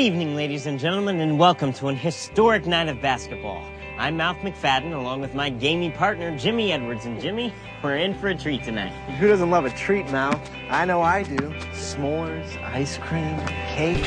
evening, ladies and gentlemen, and welcome to an historic night of basketball. I'm McFadden, along with my gamey partner, Jimmy Edwards. And Jimmy, we're in for a treat tonight. Who doesn't love a treat, Mal? I know I do. S'mores, ice cream, cake.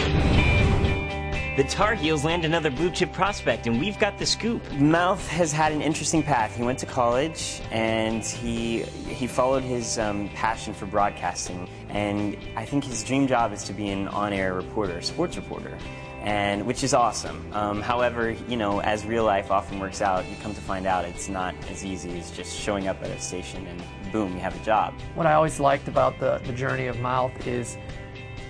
The Tar Heels land another blue-chip prospect, and we've got the scoop. Mouth has had an interesting path. He went to college, and he followed his passion for broadcasting. And I think his dream job is to be an on-air reporter, sports reporter, and which is awesome. However, you know, as real life often works out, you come to find out it's not as easy as just showing up at a station and boom, you have a job. What I always liked about the journey of Mouth is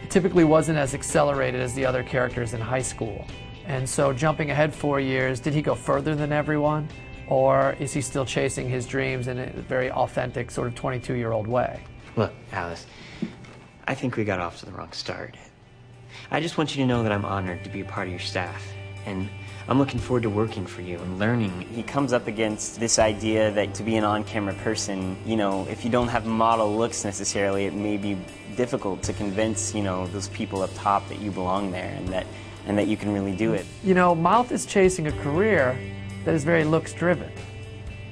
it typically wasn't as accelerated as the other characters in high school. And so jumping ahead 4 years, did he go further than everyone? Or is he still chasing his dreams in a very authentic sort of 22-year-old way? Look, Alice, I think we got off to the wrong start. I just want you to know that I'm honored to be a part of your staff. And I'm looking forward to working for you and learning. He comes up against this idea that to be an on-camera person, you know, if you don't have model looks necessarily, it may be difficult to convince, you know, those people up top that you belong there and that you can really do it. You know, Mouth is chasing a career that is very looks-driven,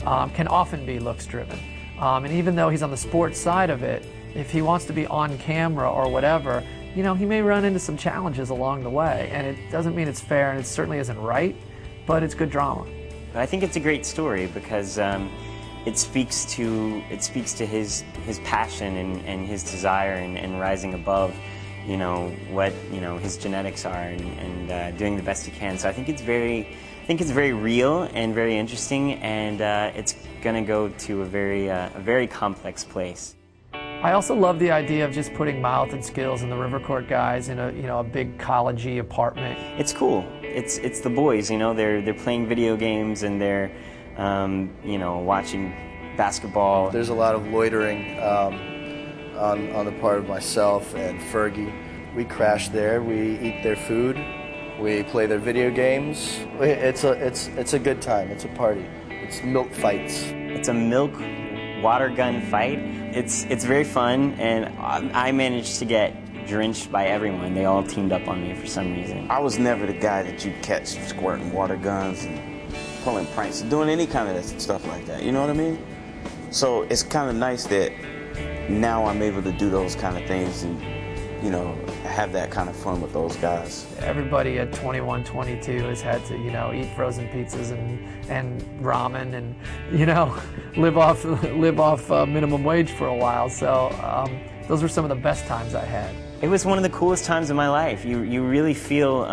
can often be looks-driven. And even though he's on the sports side of it, if he wants to be on camera or whatever, you know, he may run into some challenges along the way, and it doesn't mean it's fair, and it certainly isn't right, but it's good drama. I think it's a great story because it speaks to his passion and his desire and rising above, you know, what, you know, his genetics are and doing the best he can. So I think it's very real and very interesting, and it's going to go to a very complex place. I also love the idea of just putting Mouth and Skills and the River Court guys in a big college-y apartment. It's cool. It's the boys, you know. They're playing video games and they're you know, watching basketball. There's a lot of loitering on the part of myself and Fergie. We crash there. We eat their food. We play their video games. It's a good time. It's a party. It's milk fights. It's a milk water gun fight. It's very fun, and I managed to get drenched by everyone. They all teamed up on me for some reason. I was never the guy that you catch squirting water guns and pulling pranks, doing any kind of stuff like that, you know what I mean? So it's kind of nice that now I'm able to do those kind of things and, you know, have that kind of fun with those guys. Everybody at 21, 22 has had to, you know, eat frozen pizzas and ramen and, you know, live off minimum wage for a while. So those were some of the best times I had. It was one of the coolest times of my life. You really feel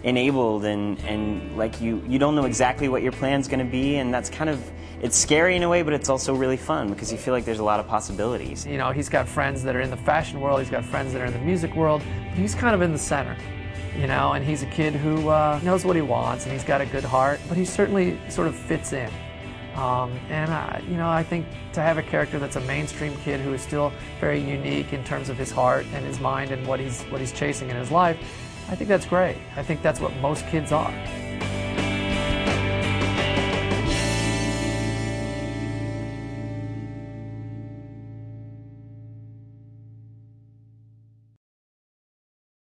enabled and like you don't know exactly what your plan's going to be, and that's kind of, it's scary in a way, but it's also really fun because you feel like there's a lot of possibilities. You know, he's got friends that are in the fashion world, he's got friends that are in the music world, but he's kind of in the center, you know, and he's a kid who knows what he wants and he's got a good heart, but he certainly sort of fits in. You know, I think to have a character that's a mainstream kid who is still very unique in terms of his heart and his mind and what he's chasing in his life, I think that's great. I think that's what most kids are.